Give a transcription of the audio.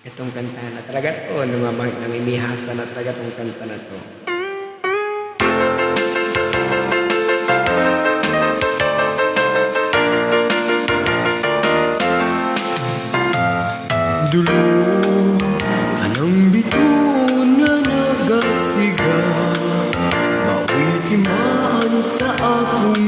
Itong kanta na talaga to, namimihasa na talaga itong kanta na to. Dulo, anong bituon na nagasiga, maultimaan sa akong